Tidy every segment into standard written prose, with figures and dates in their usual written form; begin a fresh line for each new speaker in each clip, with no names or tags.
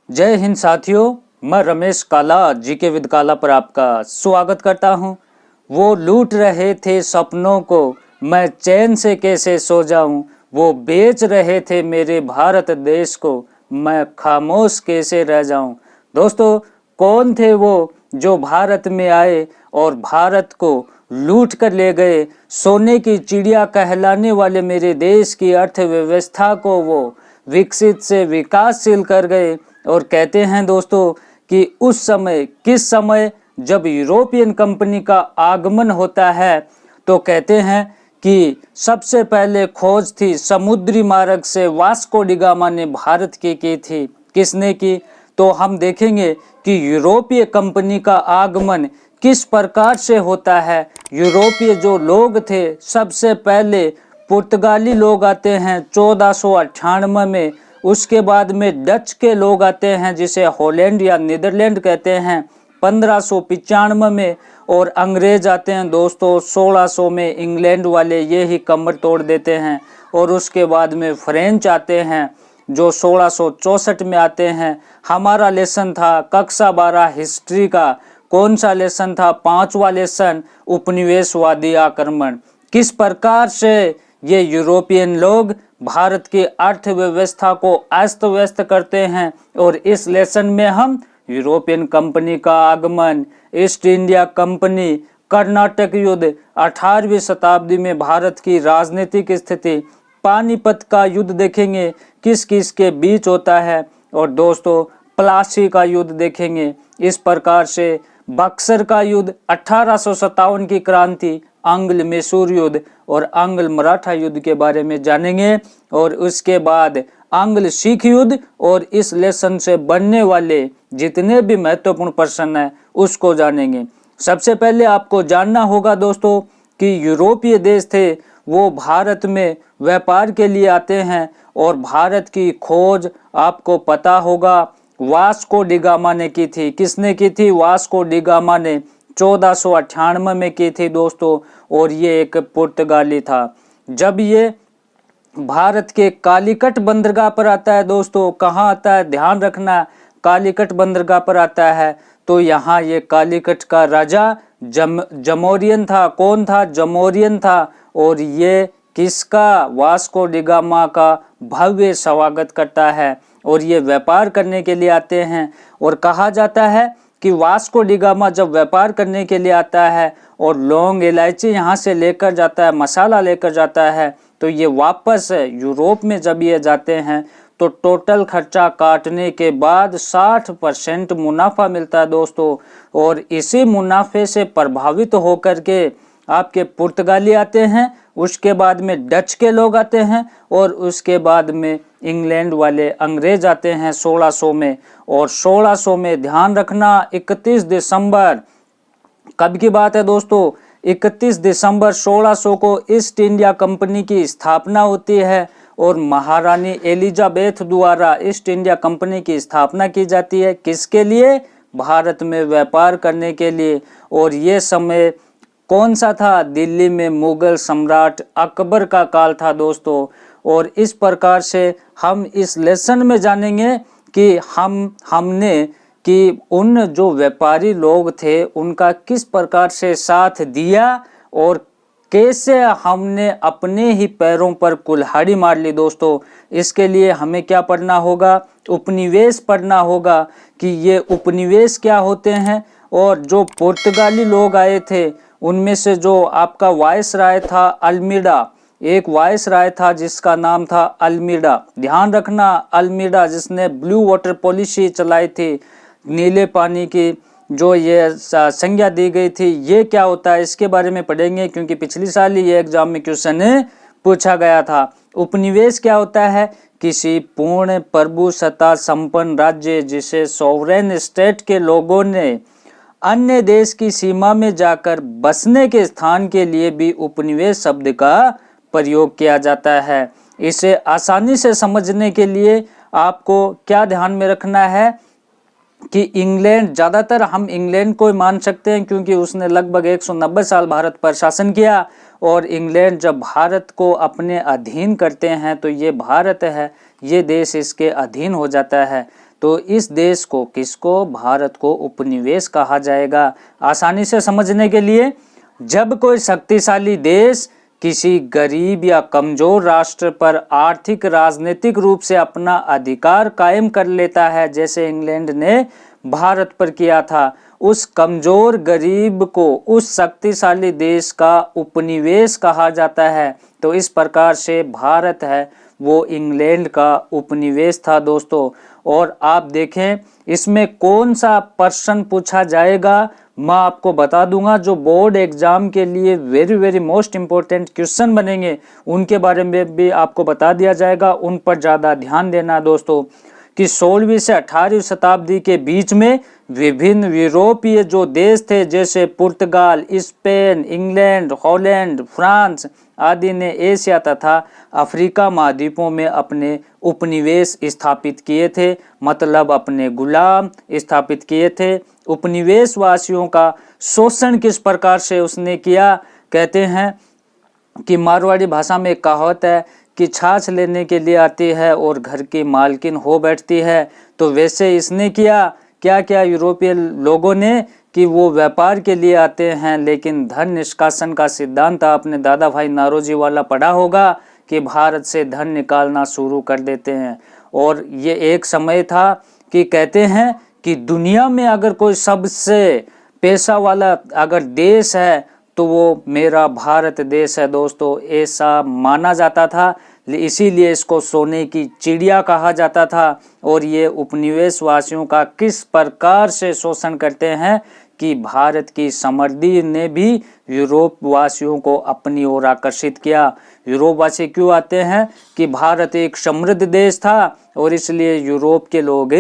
जय हिंद साथियों, मैं रमेश काला जीके विद काला पर आपका स्वागत करता हूं। वो लूट रहे थे सपनों को, मैं चैन से कैसे सो जाऊं। वो बेच रहे थे मेरे भारत देश को, मैं खामोश कैसे रह जाऊं। दोस्तों, कौन थे वो जो भारत में आए और भारत को लूट कर ले गए। सोने की चिड़िया कहलाने वाले मेरे देश की अर्थव्यवस्था को वो विकसित से विकासशील कर गए। और कहते हैं दोस्तों कि उस समय, किस समय जब यूरोपियन कंपनी का आगमन होता है, तो कहते हैं कि सबसे पहले खोज थी समुद्री मार्ग से वास्को डी गामा ने भारत की थी। किसने की? तो हम देखेंगे कि यूरोपीय कंपनी का आगमन किस प्रकार से होता है। यूरोपीय जो लोग थे, सबसे पहले पुर्तगाली लोग आते हैं 1498 में। उसके बाद में डच के लोग आते हैं जिसे हॉलैंड या नीदरलैंड कहते हैं 1595 में। और अंग्रेज आते हैं दोस्तों 1600 में। इंग्लैंड वाले ये ही कमर तोड़ देते हैं। और उसके बाद में फ्रेंच आते हैं जो 1664 में आते हैं। हमारा लेसन था कक्षा 12 हिस्ट्री का। कौन सा लेसन था? 5वां लेसन, उपनिवेशवादी आक्रमण। किस प्रकार से ये यूरोपियन लोग भारत की अर्थव्यवस्था को अस्त व्यस्त करते हैं। और इस लेसन में हम यूरोपियन कंपनी का आगमन, ईस्ट इंडिया कंपनी, कर्नाटक युद्ध, 18वीं शताब्दी में भारत की राजनीतिक स्थिति, पानीपत का युद्ध देखेंगे किस किस के बीच होता है। और दोस्तों, प्लासी का युद्ध देखेंगे। इस प्रकार से बक्सर का युद्ध, 1857 की क्रांति, आंग्ल मैसूर युद्ध और आंग्ल मराठा युद्ध के बारे में जानेंगे। और उसके बाद आंग्ल सिख युद्ध और इस लेसन से बनने वाले जितने भी महत्वपूर्ण प्रश्न हैं उसको जानेंगे। सबसे पहले आपको जानना होगा दोस्तों कि यूरोपीय देश थे वो भारत में व्यापार के लिए आते हैं। और भारत की खोज आपको पता होगा वास्को डी गामा ने की थी। किसने की थी? वास्को डी गामा ने 1498 में की थी दोस्तों। और ये एक पुर्तगाली था। जब ये भारत के कालीकट बंदरगाह पर आता है दोस्तों, कहाँ आता है ध्यान रखना, कालीकट बंदरगाह पर आता है। तो यहाँ ये कालीकट का राजा जमोरियन था। कौन था? जमोरियन था। और ये किसका? वास्को डी गामा का भव्य स्वागत करता है। और ये व्यापार करने के लिए आते हैं। और कहा जाता है कि वास्को डी गामा जब व्यापार करने के लिए आता है और लौंग इलायची यहाँ से लेकर जाता है, मसाला लेकर जाता है, तो ये वापस यूरोप में जब ये जाते हैं तो टोटल खर्चा काटने के बाद 60% मुनाफा मिलता है दोस्तों। और इसी मुनाफे से प्रभावित होकर के आपके पुर्तगाली आते हैं, उसके बाद में डच के लोग आते हैं और उसके बाद में इंग्लैंड वाले अंग्रेज आते हैं 1600 में। और 1600 में ध्यान रखना 31 दिसंबर कब की बात है दोस्तों? 31 दिसंबर 1600 को ईस्ट इंडिया कंपनी की स्थापना होती है। और महारानी एलिजाबेथ द्वारा ईस्ट इंडिया कंपनी की स्थापना की जाती है। किसके लिए? भारत में व्यापार करने के लिए। और ये समय कौन सा था? दिल्ली में मुगल सम्राट अकबर का काल था दोस्तों। और इस प्रकार से हम इस लेसन में जानेंगे कि हमने कि उन जो व्यापारी लोग थे उनका किस प्रकार से साथ दिया और कैसे हमने अपने ही पैरों पर कुल्हाड़ी मार ली दोस्तों। इसके लिए हमें क्या पढ़ना होगा? उपनिवेश पढ़ना होगा कि ये उपनिवेश क्या होते हैं। और जो पुर्तगाली लोग आए थे उनमें से जो आपका वायसराय था अल्मीडा, एक वायसराय था जिसका नाम था अल्मीडा। ध्यान रखना, अल्मीडा जिसने ब्लू वाटर पॉलिसी चलाई थी, नीले पानी की जो ये संज्ञा दी गई थी, ये क्या होता है इसके बारे में पढ़ेंगे क्योंकि पिछली साल ही ये एग्जाम में क्वेश्चन पूछा गया था। उपनिवेश क्या होता है? किसी पूर्ण प्रभुसत्ता संपन्न राज्य जिसे सॉवरेन स्टेट के लोगों ने अन्य देश की सीमा में जाकर बसने के स्थान के लिए भी उपनिवेश शब्द का प्रयोग किया जाता है। इसे आसानी से समझने के लिए आपको क्या ध्यान में रखना है कि इंग्लैंड, ज़्यादातर हम इंग्लैंड को मान सकते हैं क्योंकि उसने लगभग 190 साल भारत पर शासन किया। और इंग्लैंड जब भारत को अपने अधीन करते हैं तो ये भारत है, ये देश इसके अधीन हो जाता है। तो इस देश को, किसको, भारत को उपनिवेश कहा जाएगा। आसानी से समझने के लिए, जब कोई शक्तिशाली देश किसी गरीब या कमजोर राष्ट्र पर आर्थिक राजनीतिक रूप से अपना अधिकार कायम कर लेता है, जैसे इंग्लैंड ने भारत पर किया था, उस कमजोर गरीब को उस शक्तिशाली देश का उपनिवेश कहा जाता है। तो इस प्रकार से भारत है वो इंग्लैंड का उपनिवेश था दोस्तों। और आप देखें इसमें कौन सा प्रश्न पूछा जाएगा, मैं आपको बता दूंगा। जो बोर्ड एग्जाम के लिए वेरी मोस्ट इंपॉर्टेंट क्वेश्चन बनेंगे उनके बारे में भी आपको बता दिया जाएगा, उन पर ज़्यादा ध्यान देना दोस्तों। कि 16वीं से 18वीं शताब्दी के बीच में विभिन्न यूरोपीय जो देश थे, जैसे पुर्तगाल, स्पेन, इंग्लैंड, हॉलैंड, फ्रांस आदि ने एशिया तथा अफ्रीका महाद्वीपों में अपने उपनिवेश स्थापित किए थे, मतलब अपने गुलाम स्थापित किए थे। उपनिवेश वासियों का शोषण किस प्रकार से उसने किया, कहते हैं कि मारवाड़ी भाषा में एक कहावत है कि छाछ लेने के लिए आती है और घर की मालकिन हो बैठती है। तो वैसे इसने किया, क्या क्या यूरोपीय लोगों ने, कि वो व्यापार के लिए आते हैं, लेकिन धन निष्कासन का सिद्धांत आपने दादा भाई नारोजी वाला पढ़ा होगा कि भारत से धन निकालना शुरू कर देते हैं। और ये एक समय था कि कहते हैं कि दुनिया में अगर कोई सबसे पैसा वाला अगर देश है तो वो मेरा भारत देश है दोस्तों, ऐसा माना जाता था। इसीलिए इसको सोने की चिड़िया कहा जाता था। और ये उपनिवेश वासियों का किस प्रकार से शोषण करते हैं कि भारत की समृद्धि ने भी यूरोप वासियों को अपनी ओर आकर्षित किया। यूरोप वासी क्यों आते हैं कि भारत एक समृद्ध देश था और इसलिए यूरोप के लोग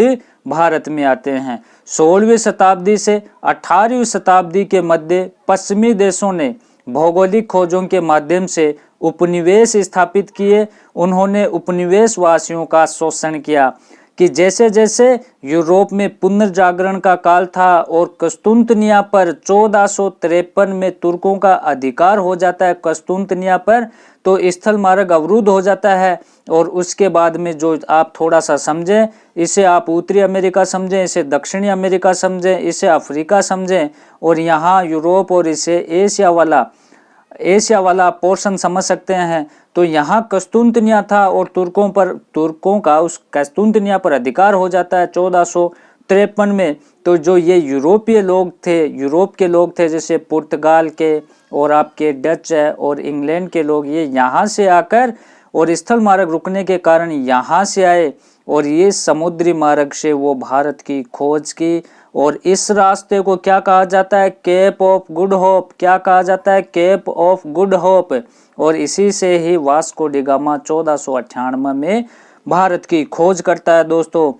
भारत में आते हैं। 16वीं शताब्दी से 18वीं शताब्दी के मध्य पश्चिमी देशों ने भौगोलिक खोजों के माध्यम से उपनिवेश स्थापित किए। उन्होंने उपनिवेश वासियों का शोषण किया कि जैसे जैसे यूरोप में पुनर्जागरण का काल था और कस्तूंतनिया पर 1453 में तुर्कों का अधिकार हो जाता है कस्तूंतनिया पर, तो स्थल मार्ग अवरुद्ध हो जाता है। और उसके बाद में जो आप थोड़ा सा समझें, इसे आप उत्तरी अमेरिका समझें, इसे दक्षिणी अमेरिका समझें, इसे अफ्रीका समझें, और यहाँ यूरोप और इसे एशिया वाला पोर्शन समझ सकते हैं। तो यहाँ कस्तूंतनिया था और तुर्कों का उस कस्तूंतनिया पर अधिकार हो जाता है 1453 में। तो जो ये यूरोपीय लोग थे, यूरोप के लोग थे, जैसे पुर्तगाल के और आपके डच है और इंग्लैंड के लोग, ये यहाँ से आकर और स्थल मार्ग रुकने के कारण यहाँ से आए और ये समुद्री मार्ग से वो भारत की खोज की। और इस रास्ते को क्या कहा जाता है, केप ऑफ गुड होप। क्या कहा जाता है, केप ऑफ गुड होप। और इसी से ही वास्को डी गामा 1498 में भारत की खोज करता है दोस्तों।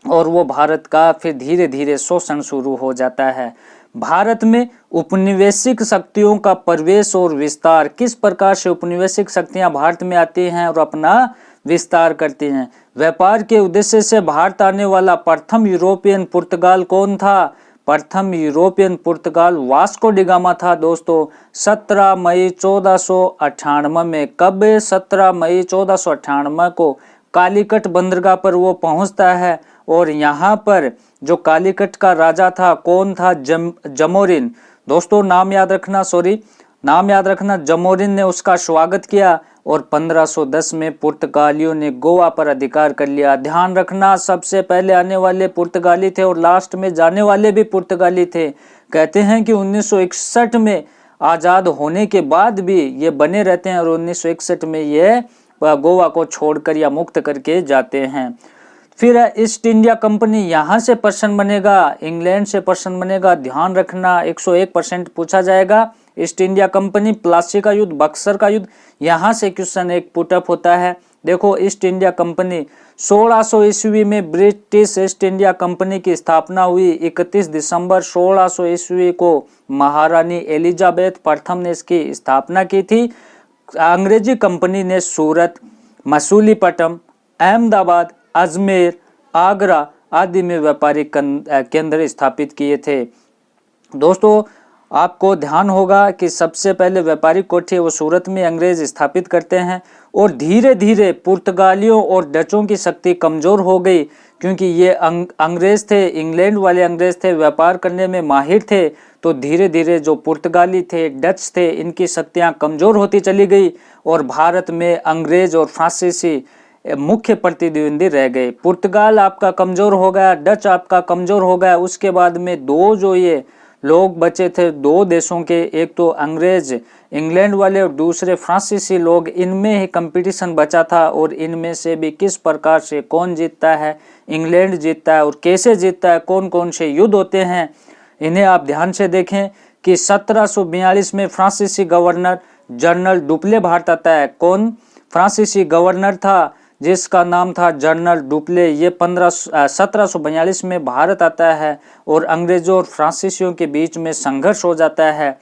और वो भारत का फिर धीरे धीरे शोषण शुरू हो जाता है। भारत में उपनिवेशिक शक्तियों का प्रवेश और विस्तार, किस प्रकार से उपनिवेशिक शक्तियां भारत में आती हैं और अपना विस्तार करती हैं। व्यापार के उद्देश्य से भारत आने वाला प्रथम यूरोपियन पुर्तगाल कौन था, प्रथम यूरोपियन पुर्तगाल वास्को डी गामा था दोस्तों। 17 मई 1498 में, कब, 17 मई 1498 को कालीकट बंदरगाह पर वो पहुंचता है। और यहाँ पर जो कालीकट का राजा था कौन था, जमोरिन दोस्तों, नाम याद रखना, जमोरिन ने उसका स्वागत किया। और 1510 में पुर्तगालियों ने गोवा पर अधिकार कर लिया। ध्यान रखना, सबसे पहले आने वाले पुर्तगाली थे और लास्ट में जाने वाले भी पुर्तगाली थे। कहते हैं कि 1961 में आज़ाद होने के बाद भी ये बने रहते हैं और 1961 में ये गोवा को छोड़कर या मुक्त करके जाते हैं। फिर ईस्ट इंडिया कंपनी, यहाँ से प्रश्न बनेगा, इंग्लैंड से प्रश्न बनेगा, ध्यान रखना 101% पूछा जाएगा। ईस्ट इंडिया कंपनी, प्लासी का युद्ध, बक्सर का युद्ध, यहाँ से क्वेश्चन एक पुटअप होता है। देखो, ईस्ट इंडिया कंपनी 1600 ईस्वी में ब्रिटिश ईस्ट इंडिया कंपनी की स्थापना हुई। 31 दिसंबर 1600 ईस्वी को महारानी एलिजाबेथ प्रथम ने इसकी स्थापना की थी। अंग्रेजी कंपनी ने सूरत, मसूलीपट्टनम, अहमदाबाद, अजमेर, आगरा आदि में व्यापारिक केंद्र स्थापित किए थे। दोस्तों, आपको ध्यान होगा कि सबसे पहले व्यापारिक कोठी वो सूरत में अंग्रेज स्थापित करते हैं और धीरे धीरे पुर्तगालियों और डचों की शक्ति कमज़ोर हो गई, क्योंकि ये अंग्रेज़ थे, इंग्लैंड वाले अंग्रेज़ थे, व्यापार करने में माहिर थे। तो धीरे धीरे जो पुर्तगाली थे, डच थे, इनकी शक्तियाँ कमज़ोर होती चली गई और भारत में अंग्रेज़ और फ्रांसीसी मुख्य प्रतिद्वंदी रह गए। पुर्तगाल आपका कमज़ोर हो गया, डच आपका कमज़ोर हो गया। उसके बाद में दो जो ये लोग बचे थे, दो देशों के, एक तो अंग्रेज इंग्लैंड वाले और दूसरे फ्रांसीसी लोग, इनमें ही कंपटीशन बचा था। और इनमें से भी किस प्रकार से कौन जीतता है, इंग्लैंड जीतता है और कैसे जीतता है, कौन कौन से युद्ध होते हैं, इन्हें आप ध्यान से देखें कि 1742 में फ्रांसीसी गवर्नर जनरल डुप्ले भारत आता है। कौन फ्रांसीसी गवर्नर था जिसका नाम था जनरल डुप्ले, ये 1742 में भारत आता है और अंग्रेजों और फ्रांसीसियों के बीच में संघर्ष हो जाता है।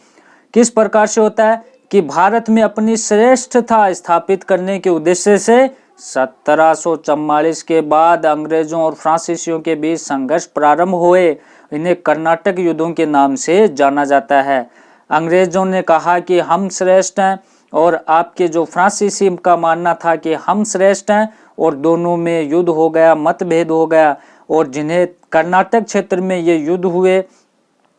किस प्रकार से होता है कि भारत में अपनी श्रेष्ठता स्थापित करने के उद्देश्य से 1744 के बाद अंग्रेजों और फ्रांसीसियों के बीच संघर्ष प्रारंभ हुए। इन्हें कर्नाटक युद्धों के नाम से जाना जाता है। अंग्रेजों ने कहा कि हम श्रेष्ठ हैं और आपके जो फ्रांसीसी का मानना था कि हम श्रेष्ठ हैं, और दोनों में युद्ध हो गया, मतभेद हो गया। और जिन्हें कर्नाटक क्षेत्र में ये युद्ध हुए,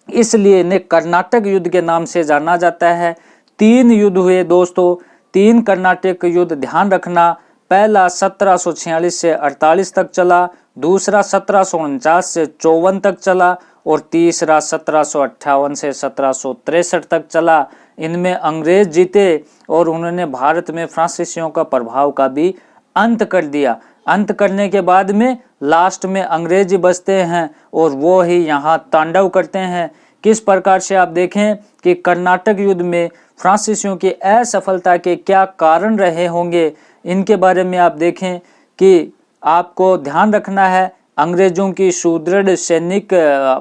इसलिए इन्हें कर्नाटक युद्ध के नाम से जाना जाता है। 3 युद्ध हुए दोस्तों, 3 कर्नाटक युद्ध, ध्यान रखना। पहला 1746 से 48 तक चला, दूसरा 1749 से 54 तक चला और तीसरा 1758 से 1763 तक चला। इनमें अंग्रेज जीते और उन्होंने भारत में फ्रांसीसियों का प्रभाव का भी अंत कर दिया। अंत करने के बाद में लास्ट में अंग्रेज ही बचते हैं और वो ही यहाँ तांडव करते हैं। किस प्रकार से आप देखें कि कर्नाटक युद्ध में फ्रांसीसियों की असफलता के क्या कारण रहे होंगे, इनके बारे में आप देखें कि आपको ध्यान रखना है। अंग्रेजों की सुदृढ़ सैनिक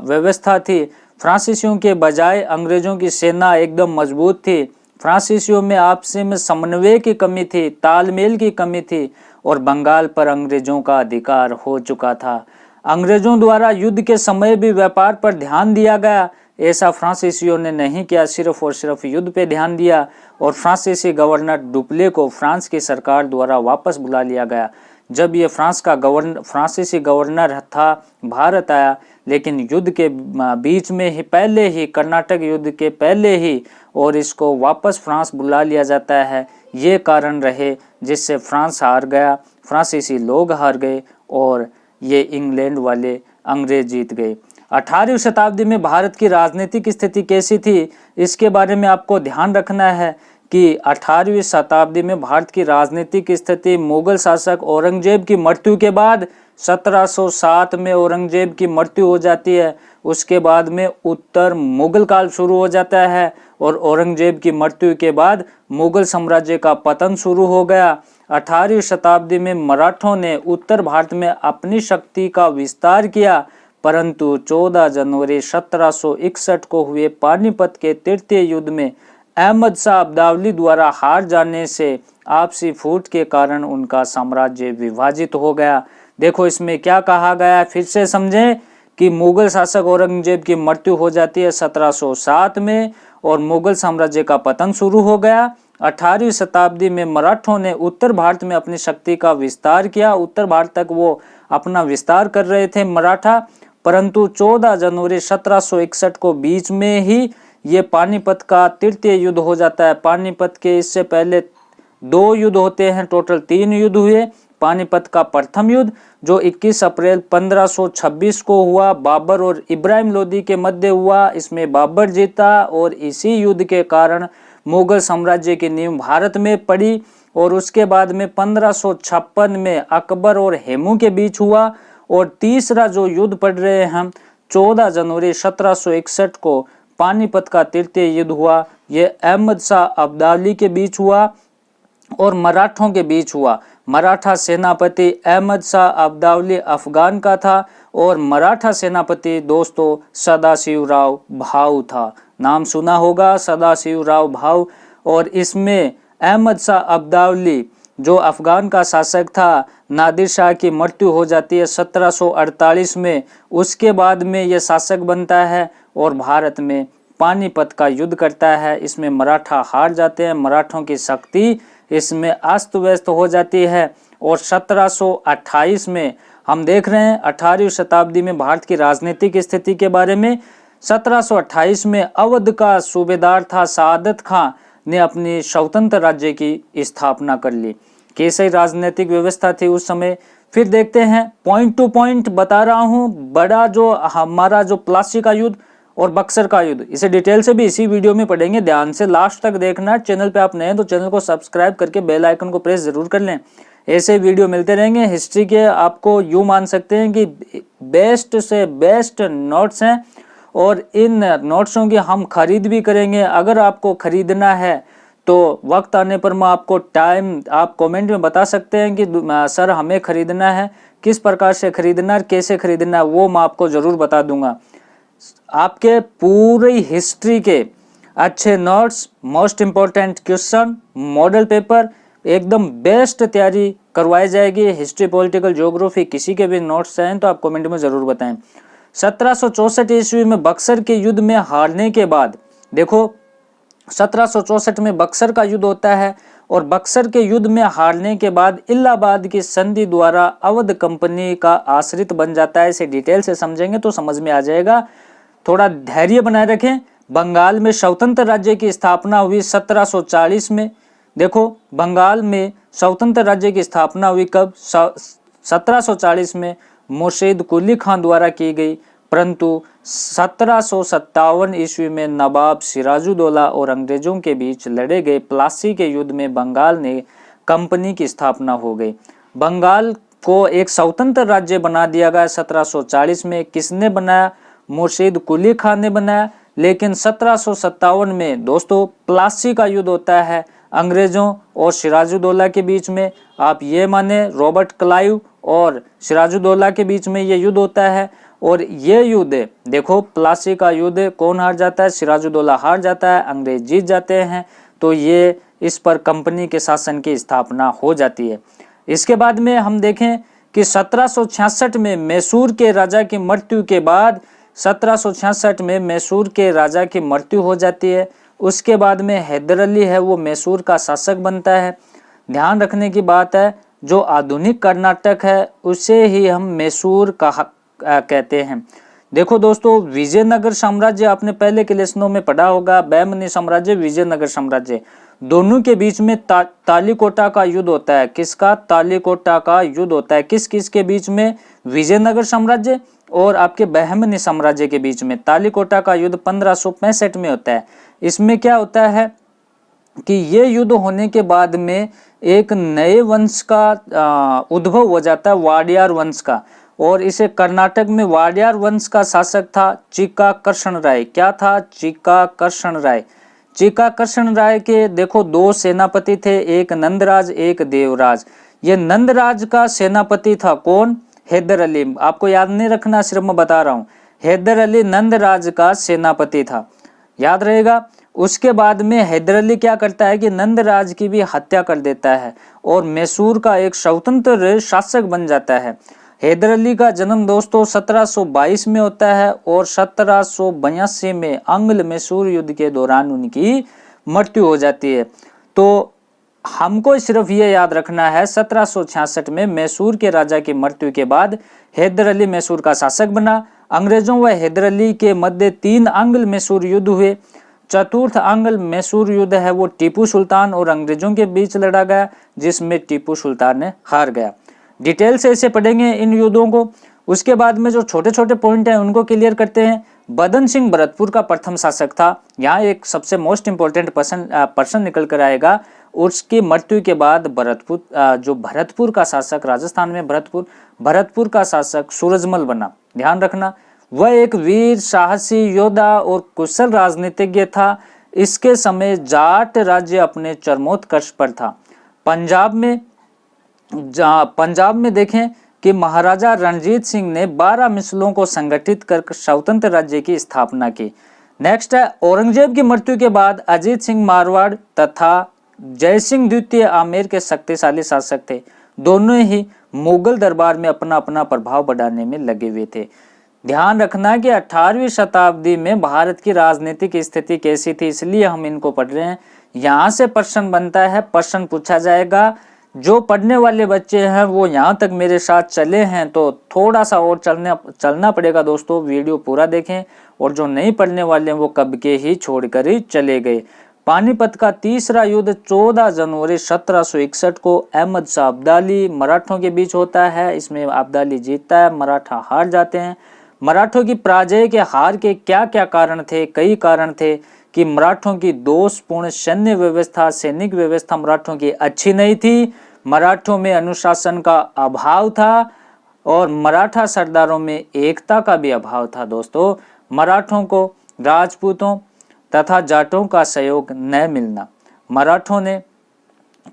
व्यवस्था थी, फ्रांसीसियों के बजाय अंग्रेजों की सेना एकदम मजबूत थी। फ्रांसीसियों में आपसी में समन्वय की कमी थी, तालमेल की कमी थी और बंगाल पर अंग्रेजों का अधिकार हो चुका था। अंग्रेजों द्वारा युद्ध के समय भी व्यापार पर ध्यान दिया गया, ऐसा फ्रांसीसियों ने नहीं किया, सिर्फ और सिर्फ युद्ध पे ध्यान दिया। और फ्रांसीसी गवर्नर डुप्ले को फ्रांस की सरकार द्वारा वापस बुला लिया गया। जब ये फ्रांसीसी गवर्नर था, भारत आया, लेकिन युद्ध के बीच में ही, पहले ही, कर्नाटक युद्ध के पहले ही, और इसको वापस फ्रांस बुला लिया जाता है। ये कारण रहे जिससे फ्रांस हार गया, फ्रांसीसी लोग हार गए और ये इंग्लैंड वाले अंग्रेज जीत गए। 18वीं शताब्दी में भारत की राजनीतिक स्थिति कैसी थी, इसके बारे में आपको ध्यान रखना है कि 18वीं शताब्दी में भारत की राजनीतिक स्थिति, मुगल शासक औरंगजेब की मृत्यु के बाद 1707 में औरंगजेब की मृत्यु हो जाती है। उसके बाद में उत्तर मुगल काल शुरू हो जाता है और औरंगजेब की मृत्यु के बाद मुगल साम्राज्य का पतन शुरू हो गया। 18वीं शताब्दी में मराठों ने उत्तर भारत में अपनी शक्ति का विस्तार किया, परंतु 14 जनवरी 1761 को हुए पानीपत के तृतीय युद्ध में अहमद शाह अब्दाली द्वारा हार जाने से आपसी फूट के कारण उनका साम्राज्य विभाजित हो गया। देखो इसमें क्या कहा गया है, फिर से समझें कि मुगल शासक औरंगजेब की मृत्यु हो जाती है 1707 में और मुगल साम्राज्य का पतन शुरू हो गया। 18वीं शताब्दी में मराठों ने उत्तर भारत में अपनी शक्ति का विस्तार किया, उत्तर भारत तक वो अपना विस्तार कर रहे थे मराठा, परंतु 14 जनवरी 1761 को बीच में ही ये पानीपत का तृतीय युद्ध हो जाता है। पानीपत के इससे पहले 2 युद्ध होते हैं, टोटल 3 युद्ध हुए। पानीपत का प्रथम युद्ध जो 21 अप्रैल 1526 को हुआ, बाबर और इब्राहिम लोदी के मध्य हुआ, इसमें बाबर जीता और इसी युद्ध के कारण मुगल साम्राज्य की नींव भारत में पड़ी। और उसके बाद में 1556 में अकबर और हेमू के बीच हुआ। और तीसरा जो युद्ध पढ़ रहे हैं हम, 14 जनवरी 1761 को पानीपत का तृतीय युद्ध हुआ। ये अहमद शाह अब्दाली के बीच हुआ और मराठों के बीच हुआ। मराठा सेनापति अहमद शाह अब्दाली अफगान का था और मराठा सेनापति दोस्तों सदाशिवराव भाऊ था। नाम सुना होगा, सदाशिवराव भाऊ। और इसमें अहमद शाह अब्दाली जो अफगान का शासक था, नादिर शाह की मृत्यु हो जाती है 1748 में। उसके बाद में यह शासक बनता है और भारत में पानीपत का युद्ध करता है। इसमें मराठा हार जाते हैं, मराठों की शक्ति इसमें अस्त व्यस्त हो जाती है। और 1728 में हम देख रहे हैं 18वीं शताब्दी में भारत की राजनीतिक स्थिति के बारे में। 1728 में अवध का सूबेदार था सादत खां ने अपनी स्वतंत्र राज्य की स्थापना कर ली। कैसी राजनीतिक व्यवस्था थी उस समय, फिर देखते हैं। पॉइंट टू पॉइंट बता रहा हूं। बड़ा जो हमारा जो प्लासी का युद्ध और बक्सर का युद्ध, इसे डिटेल से भी इसी वीडियो में पढ़ेंगे, ध्यान से लास्ट तक देखना। चैनल पे आप नए हैं तो चैनल को सब्सक्राइब करके बेल आइकन को प्रेस जरूर कर लें। ऐसे वीडियो मिलते रहेंगे। हिस्ट्री के आपको यूं मान सकते हैं कि बेस्ट से बेस्ट नोट्स हैं और इन नोट्सों की हम खरीद भी करेंगे। अगर आपको खरीदना है तो वक्त आने पर मैं आपको टाइम आप कमेंट में बता सकते हैं कि सर हमें खरीदना है, किस प्रकार से खरीदना है, कैसे खरीदना है, वो मैं आपको ज़रूर बता दूंगा। आपके पूरी हिस्ट्री के अच्छे notes, most important question, model paper एकदम बेस्ट तैयारी करवाई जाएगी। हिस्ट्री, पॉलिटिकल, ज्योग्राफी किसी के भी नोट्स चाहें तो आप कमेंट में ज़रूर बताएं। 1764 ईस्वी में बक्सर के युद्ध में हारने के बाद, देखो 1764 में बक्सर का युद्ध होता है और बक्सर के युद्ध में हारने के बाद इलाहाबाद की संधि द्वारा अवध कंपनी का आश्रित बन जाता है। इसे डिटेल से समझेंगे तो समझ में आ जाएगा। थोड़ा धैर्य बनाए रखें। बंगाल में स्वतंत्र राज्य की स्थापना हुई 1740 में। देखो बंगाल में स्वतंत्र राज्य की स्थापना हुई कब? 1740 में मुर्शीद कुली खान द्वारा की गई, परंतु 1757 ईस्वी में नवाब सिराजुद्दौला और अंग्रेजों के बीच लड़े गए प्लासी के युद्ध में बंगाल ने कंपनी की स्थापना हो गई। बंगाल को एक स्वतंत्र राज्य बना दिया गया 1740 में। किसने बनाया? मुर्शीद कुली खान ने बनाया। लेकिन 1757 में दोस्तों प्लासी का युद्ध होता है अंग्रेजों और सिराजुद्दौला के बीच में। आप ये माने रॉबर्ट क्लाइव और सिराजुद्दौला के बीच में ये युद्ध होता है। और ये युद्ध देखो प्लासी का युद्ध कौन हार जाता है? सिराजुद्दौला हार जाता है, अंग्रेज जीत जाते हैं। तो ये इस पर कंपनी के शासन की स्थापना हो जाती है। इसके बाद में हम देखें कि 1766 में मैसूर के राजा की मृत्यु के बाद 1766 में मैसूर के राजा की मृत्यु हो जाती है। उसके बाद में हैदर अली है वो मैसूर का शासक बनता है। ध्यान रखने की बात है, जो आधुनिक कर्नाटक है उसे ही हम मैसूर कहते हैं। देखो दोस्तों विजयनगर साम्राज्य आपने पहले के लेसनों में पढ़ा होगा, बहमनी साम्राज्य, विजयनगर साम्राज्य, दोनों के बीच में तालीकोटा का युद्ध होता है। किसका? तालीकोटा का युद्ध होता है। किस किस के बीच में? विजयनगर साम्राज्य और आपके बहमनी साम्राज्य के बीच में। तालीकोटा का युद्ध 1565 में होता है। इसमें क्या होता है कि ये युद्ध होने के बाद में एक नए वंश का उद्भव हो जाता है, वाडियार वंश का। और इसे कर्नाटक में वाडियार वंश का शासक था चिक्का कृष्ण राय। क्या था? चिक्का कृष्ण राय। चिक्का कृष्ण राय के देखो दो सेनापति थे, एक नंदराज एक देवराज। ये नंदराज का सेनापति था कौन? हैदर अली। आपको याद नहीं रखना, सिर्फ मैं बता रहा हूँ। हैदर अली नंदराज का सेनापति था, याद रहेगा। उसके बाद में हैदर अली क्या करता है कि नंदराज की भी हत्या कर देता है और मैसूर का एक स्वतंत्र शासक बन जाता है। हैदर अली का जन्म दोस्तों 1722 में होता है और 1782 में अंग्ल मैसूर युद्ध के दौरान उनकी मृत्यु हो जाती है। तो हमको सिर्फ ये याद रखना है 1766 में मैसूर के राजा की मृत्यु के बाद हैदर अली मैसूर का शासक बना। अंग्रेजों व हैदर अली के मध्य 3 अंग्ल मैसूर युद्ध हुए। चतुर्थ अंग्ल मैसूर युद्ध है वो टीपू सुल्तान और अंग्रेजों के बीच लड़ा गया, जिसमें टीपू सुल्तान ने हार गया। डिटेल से इसे पढ़ेंगे इन युद्धों को। उसके बाद में जो छोटे छोटे पॉइंट हैं उनको क्लियर करते हैं। बदन सिंह भरतपुर का प्रथम शासक था। यहाँ एक सबसे मोस्ट इंपॉर्टेंट पर्सन निकल कर आएगा। उसकी मृत्यु के बाद भरतपुर का शासक, राजस्थान में भरतपुर का शासक सूरजमल बना। ध्यान रखना, वह एक वीर साहसी योद्धा और कुशल राजनीतिज्ञ था। इसके समय जाट राज्य अपने चरमोत्कर्ष पर था। पंजाब में देखें कि महाराजा रणजीत सिंह ने 12 मिसलों को संगठित कर स्वतंत्र राज्य की स्थापना की। नेक्स्ट है औरंगजेब की मृत्यु के बाद अजीत सिंह मारवाड़ तथा जयसिंह द्वितीय आमेर के शक्तिशाली शासक थे। दोनों ही मुगल दरबार में अपना अपना प्रभाव बढ़ाने में लगे हुए थे। ध्यान रखना कि 18वीं शताब्दी में भारत की राजनीतिक स्थिति कैसी थी, इसलिए हम इनको पढ़ रहे हैं। यहाँ से प्रश्न बनता है, प्रश्न पूछा जाएगा। जो पढ़ने वाले बच्चे हैं वो यहाँ तक मेरे साथ चले हैं तो थोड़ा सा और चलना पड़ेगा दोस्तों, वीडियो पूरा देखें। और जो नहीं पढ़ने वाले हैं वो कब के ही छोड़कर ही चले गए। पानीपत का तीसरा युद्ध 14 जनवरी 1761 को अहमद शाह अब्दाली मराठों के बीच होता है। इसमें अब्दाली जीतता है, मराठा हार जाते हैं। मराठों की पराजय के हार के क्या क्या कारण थे? कई कारण थे कि मराठों की दोषपूर्ण सैन्य व्यवस्था, सैनिक व्यवस्था मराठों की अच्छी नहीं थी। मराठों में अनुशासन का अभाव था और मराठा सरदारों में एकता का भी अभाव था। दोस्तों, मराठों को राजपूतों तथा जाटों का सहयोग न मिलना, मराठों ने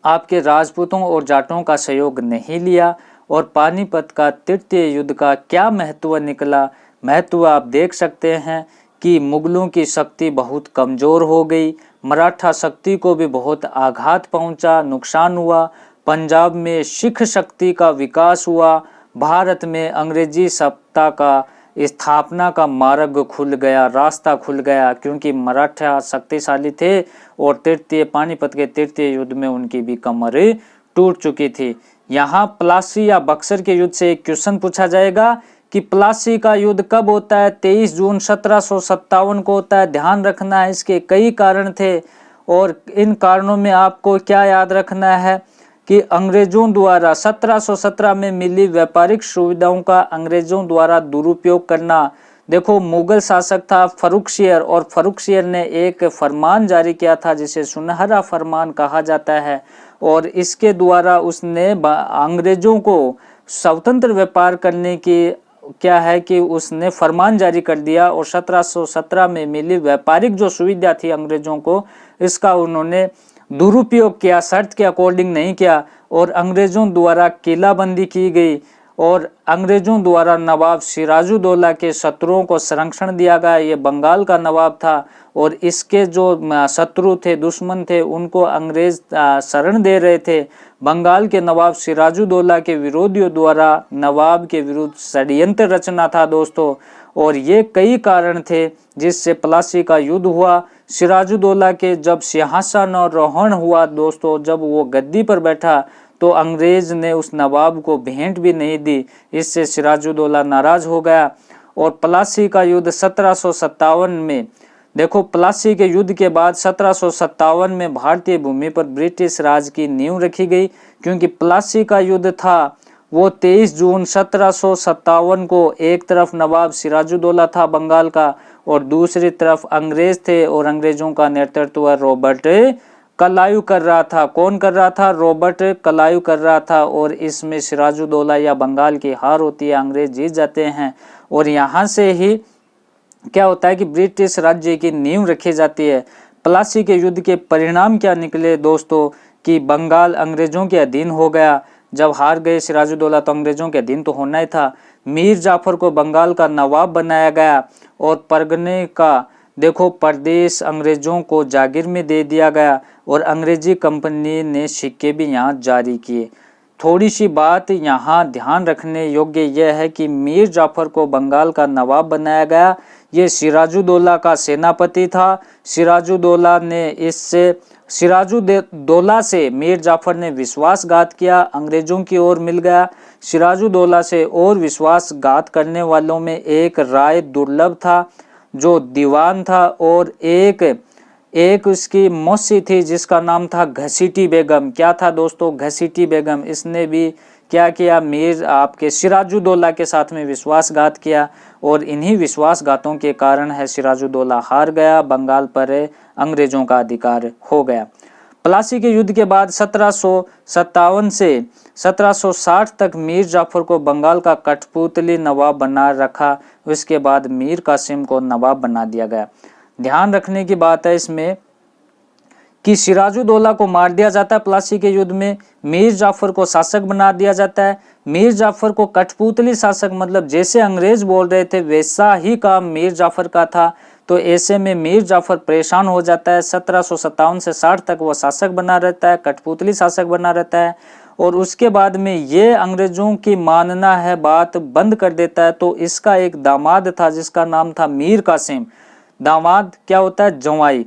आपके राजपूतों और जाटों का सहयोग नहीं लिया। और पानीपत का तृतीय युद्ध का क्या महत्व निकला? महत्व आप देख सकते हैं कि मुगलों की शक्ति बहुत कमजोर हो गई, मराठा शक्ति को भी बहुत आघात पहुंचा, नुकसान हुआ। पंजाब में सिख शक्ति का विकास हुआ, भारत में अंग्रेजी सत्ता का स्थापना का मार्ग खुल गया, रास्ता खुल गया, क्योंकि मराठा शक्तिशाली थे और पानीपत के तृतीय युद्ध में उनकी भी कमर टूट चुकी थी। यहाँ प्लासी या बक्सर के युद्ध से एक क्वेश्चन पूछा जाएगा कि प्लासी का युद्ध कब होता है? 23 जून 1757 को होता है। ध्यान रखना है, इसके कई कारण थे और इन कारणों में आपको क्या याद रखना है कि अंग्रेजों द्वारा 1717 में मिली व्यापारिक सुविधाओं का अंग्रेजों द्वारा दुरुपयोग करना। देखो, मुगल शासक था फर्रुखसियर और फर्रुखसियर ने एक फरमान जारी किया था जिसे सुनहरा फरमान कहा जाता है और इसके द्वारा उसने अंग्रेजों को स्वतंत्र व्यापार करने की क्या है कि उसने फरमान जारी कर दिया और 1717 में मिली व्यापारिक जो सुविधा थी अंग्रेजों को, इसका उन्होंने दुरुपयोग किया, शर्त के अकॉर्डिंग नहीं किया और अंग्रेजों द्वारा किलाबंदी की गई और अंग्रेजों द्वारा नवाब सिराजुद्दौला के शत्रुओं को संरक्षण दिया गया। ये बंगाल का नवाब था और इसके जो शत्रु थे, दुश्मन थे, उनको अंग्रेज शरण दे रहे थे। बंगाल के नवाब सिराजुद्दौला के विरोधियों द्वारा नवाब के विरुद्ध षड्यंत्र रचना था दोस्तों, और ये कई कारण थे जिससे प्लासी का युद्ध हुआ। सिराजुद्दौला के जब सिंहासनारोहण हुआ दोस्तों, जब वो गद्दी पर बैठा तो अंग्रेज ने उस नवाब को भेंट भी नहीं दी, इससे सिराजुद्दौला नाराज हो गया। और प्लासी का युद्ध 1757 में, देखो प्लासी के युद्ध के बाद 1757 में भारतीय भूमि पर ब्रिटिश राज की नींव रखी गई, क्योंकि प्लासी का युद्ध था वो 23 जून 1757 को एक तरफ नवाब सिराजुद्दौला था बंगाल का और दूसरी तरफ अंग्रेज थे और अंग्रेजों का नेतृत्व रॉबर्ट क्लाइव कर रहा था। कौन कर रहा था? रॉबर्ट क्लाइव कर रहा था। और इसमें सिराजुद्दौला या बंगाल की हार होती है, अंग्रेज जीत जाते हैं और यहाँ से ही क्या होता है कि ब्रिटिश राज्य की नींव रखी जाती है। प्लासी के युद्ध के परिणाम क्या निकले दोस्तों कि बंगाल अंग्रेजों के अधीन हो गया। जब हार गए सिराजुद्दौला तो अंग्रेजों के अधीन तो होना ही था। मीर जाफर को बंगाल का नवाब बनाया गया और परगने का देखो प्रदेश अंग्रेजों को जागीर में दे दिया गया और अंग्रेजी कंपनी ने सिक्के भी यहाँ जारी किए। थोड़ी सी बात यहाँ ध्यान रखने योग्य यह है कि मीर जाफर को बंगाल का नवाब बनाया गया। ये सिराजुद्दौला का सेनापति था। सिराजुद्दौला से मीर जाफर ने विश्वासघात किया, अंग्रेजों की ओर मिल गया। सिराजुद्दौला से और विश्वासघात करने वालों में एक राय दुर्लभ था जो दीवान था और एक उसकी मौसी थी जिसका नाम था घसीटी बेगम। क्या था दोस्तों? घसीटी बेगम। इसने भी क्या किया? मीर आपके सिराजुद्दौला के साथ में विश्वासघात किया और इन्हीं विश्वासघातों के कारण है सिराजुद्दौला हार गया, बंगाल पर अंग्रेजों का अधिकार हो गया। प्लासी के युद्ध के बाद 1757 से 1760 तक मीर जाफर को बंगाल का कठपुतली नवाब बना रखा। उसके बाद मीर कासिम को नवाब बना दिया गया। ध्यान रखने की बात है इसमें कि सिराजुद्दौला को मार दिया जाता है प्लासी के युद्ध में, मीर जाफर को शासक बना दिया जाता है। मीर जाफर को कठपुतली शासक, मतलब जैसे अंग्रेज बोल रहे थे वैसा ही काम मीर जाफर का था, तो ऐसे में मीर जाफर परेशान हो जाता है। 1757 से 60 तक वो शासक बना रहता है, कठपुतली शासक बना रहता है और उसके बाद में ये अंग्रेजों की मानना है बात बंद कर देता है। तो इसका एक दामाद था जिसका नाम था मीर कासिम। दामाद क्या होता है? जवाई।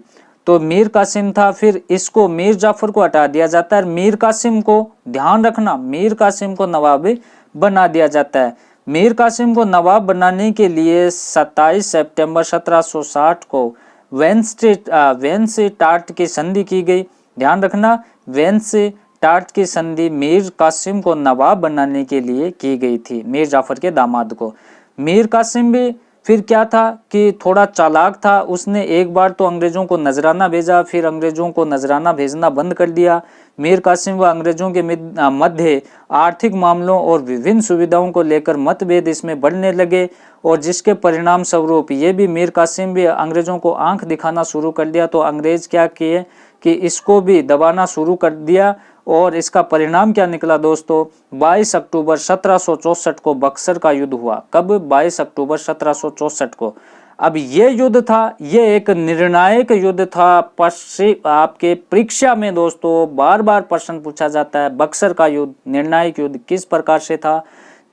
तो मीर कासिम था, फिर इसको मीर जाफर को हटा दिया जाता है। मीर कासिम को, ध्यान रखना, मीर कासिम को नवाब बना दिया जाता है। मीर कासिम को नवाब बनाने के लिए 27 सितंबर 1760 को वेंसटार्ट की संधि की गई। ध्यान रखना, वेंसटार्ट की संधि मीर कासिम को नवाब बनाने के लिए की गई थी, मीर जाफर के दामाद को। मीर कासिम भी फिर क्या था कि थोड़ा चालाक था, उसने एक बार तो अंग्रेजों को नजराना भेजा, फिर अंग्रेजों को नजराना भेजना बंद कर दिया। मीर कासिम व अंग्रेजों के मध्य आर्थिक मामलों और विभिन्न सुविधाओं को लेकर मतभेद इसमें बढ़ने लगे, और जिसके परिणाम स्वरूप ये भी मीर कासिम भी अंग्रेजों को आंख दिखाना शुरू कर दिया। तो अंग्रेज क्या किए कि इसको भी दबाना शुरू कर दिया, और इसका परिणाम क्या निकला दोस्तों, 22 अक्टूबर 1764 को बक्सर का युद्ध हुआ। कब? 22 अक्टूबर 1764 को। अब ये युद्ध था, ये एक निर्णायक युद्ध था। आपके परीक्षा में दोस्तों बार बार प्रश्न पूछा जाता है, बक्सर का युद्ध, निर्णायक युद्ध किस प्रकार से था?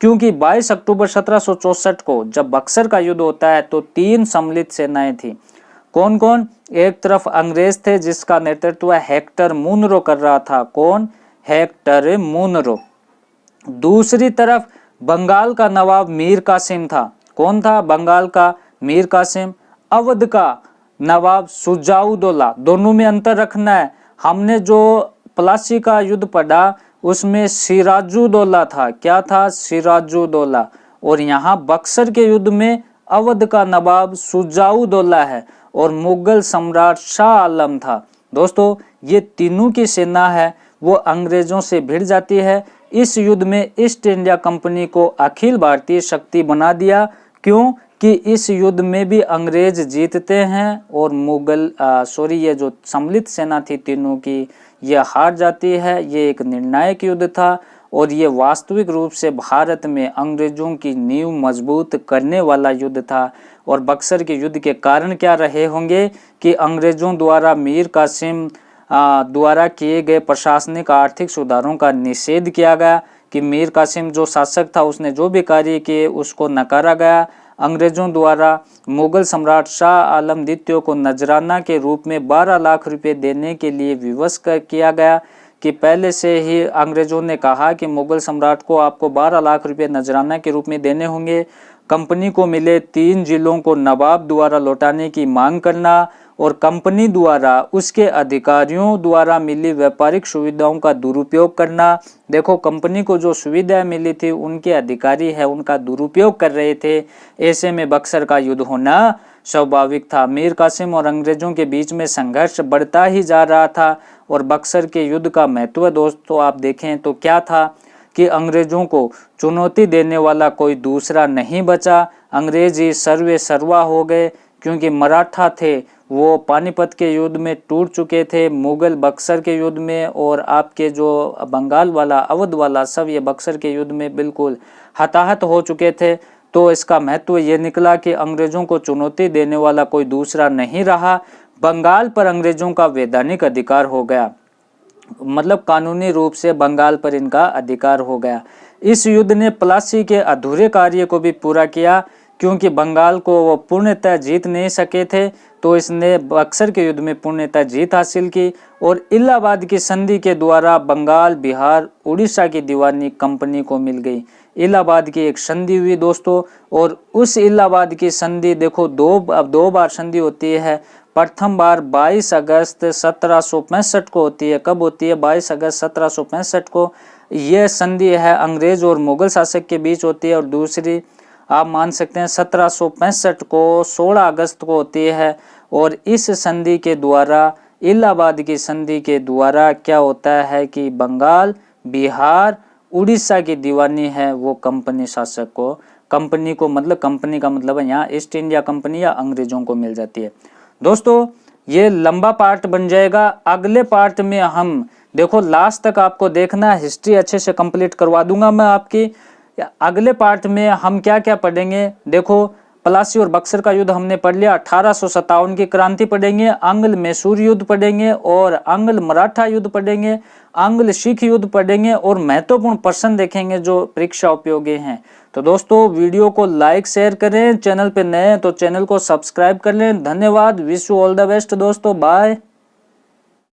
क्योंकि 22 अक्टूबर 1764 को जब बक्सर का युद्ध होता है तो 3 सम्मिलित सेनाएं थी। कौन कौन? एक तरफ अंग्रेज थे जिसका नेतृत्व हेक्टर मुनरो कर रहा था। कौन? Hector Munro. दूसरी तरफ बंगाल का नवाब मीर कासिम था। कौन था? बंगाल का मीर कासिम। अवध का नवाब सुजाउद्दौला। दोनों में अंतर रखना है। हमने जो प्लासी का युद्ध पढ़ा उसमें सिराजुद्दौला था। क्या था? सिराजुद्दौला। और यहाँ बक्सर के युद्ध में अवध का नवाब सुजाउद्दौला है और मुगल सम्राट शाह आलम था। दोस्तों ये तीनों की सेना है वो अंग्रेजों से भिड़ जाती है। इस युद्ध में ईस्ट इंडिया कंपनी को अखिल भारतीय शक्ति बना दिया। क्यों? कि इस युद्ध में भी अंग्रेज जीतते हैं और मुगल ये जो सम्मिलित सेना थी तीनों की, ये हार जाती है। ये एक निर्णायक युद्ध था और ये वास्तविक रूप से भारत में अंग्रेजों की नींव मजबूत करने वाला युद्ध था। और बक्सर के युद्ध के कारण क्या रहे होंगे कि अंग्रेजों द्वारा मीर कासिम द्वारा किए गए प्रशासनिक आर्थिक सुधारों का निषेध किया गया, कि मीर कासिम जो शासक था उसने जो भी कार्य किए उसको नकारा गया। अंग्रेजों द्वारा मुगल सम्राट शाह आलम द्वितीय को नजराना के रूप में 12 लाख रुपए देने के लिए विवश किया गया, कि पहले से ही अंग्रेजों ने कहा कि मुगल सम्राट को आपको 12 लाख रुपए नजराना के रूप में देने होंगे। कंपनी को मिले 3 जिलों को नवाब द्वारा लौटाने की मांग करना, और कंपनी द्वारा उसके अधिकारियों द्वारा मिली व्यापारिक सुविधाओं का दुरुपयोग करना। देखो कंपनी को जो सुविधाएं मिली थी उनके अधिकारी है उनका दुरुपयोग कर रहे थे। ऐसे में बक्सर का युद्ध होना स्वाभाविक था। मीर कासिम और अंग्रेजों के बीच में संघर्ष बढ़ता ही जा रहा था। और बक्सर के युद्ध का महत्व दोस्तों आप देखें तो क्या था कि अंग्रेजों को चुनौती देने वाला कोई दूसरा नहीं बचा। अंग्रेज ही सर्वे सर्वा हो गए, क्योंकि मराठा थे वो पानीपत के युद्ध में टूट चुके थे, मुगल बक्सर के युद्ध में, और आपके जो बंगाल वाला अवध वाला सब ये बक्सर के युद्ध में बिल्कुल हताहत हो चुके थे। तो इसका महत्व ये निकला कि अंग्रेजों को चुनौती देने वाला कोई दूसरा नहीं रहा। बंगाल पर अंग्रेजों का वैधानिक अधिकार हो गया, मतलब कानूनी रूप से बंगाल पर इनका अधिकार हो गया। इस युद्ध ने प्लासी के अधूरे कार्य को भी पूरा किया, क्योंकि बंगाल को वो पूर्णतः जीत नहीं सके थे, तो इसने बक्सर के युद्ध में पूर्णतः जीत हासिल की। और इलाहाबाद की संधि के द्वारा बंगाल, बिहार, उड़ीसा की दीवानी कंपनी को मिल गई। इलाहाबाद की एक संधि हुई दोस्तों, और उस इलाहाबाद की संधि देखो दो बार संधि होती है। प्रथम बार 22 अगस्त 1765 को होती है। कब होती है? 22 अगस्त 1765 को। यह संधि है अंग्रेज और मुगल शासक के बीच होती है। और दूसरी आप मान सकते हैं 1765 को 16 अगस्त को होती है। और इस संधि के द्वारा, इलाहाबाद की संधि के द्वारा क्या होता है कि बंगाल, बिहार, उड़ीसा की दीवानी है वो कंपनी शासक को, कंपनी को मतलब कंपनी का मतलब है यहाँ ईस्ट इंडिया कंपनी या अंग्रेजों को मिल जाती है। दोस्तों ये लंबा पार्ट बन जाएगा। अगले पार्ट में हम देखो लास्ट तक आपको देखना, हिस्ट्री अच्छे से कंप्लीट करवा दूंगा मैं आपकी। अगले पार्ट में हम क्या क्या पढ़ेंगे, देखो प्लासी और बक्सर का युद्ध हमने पढ़ लिया, 1857 की क्रांति पढ़ेंगे, आंग्ल मैसूर युद्ध पढ़ेंगे, और आंग्ल मराठा युद्ध पढ़ेंगे, आंग्ल सिख युद्ध पढ़ेंगे, और महत्वपूर्ण प्रश्न देखेंगे जो परीक्षा उपयोगी हैं। तो दोस्तों वीडियो को लाइक शेयर करें, चैनल पे नए हैं तो चैनल को सब्सक्राइब कर लें। धन्यवाद, wish you all the best दोस्तों, बाय।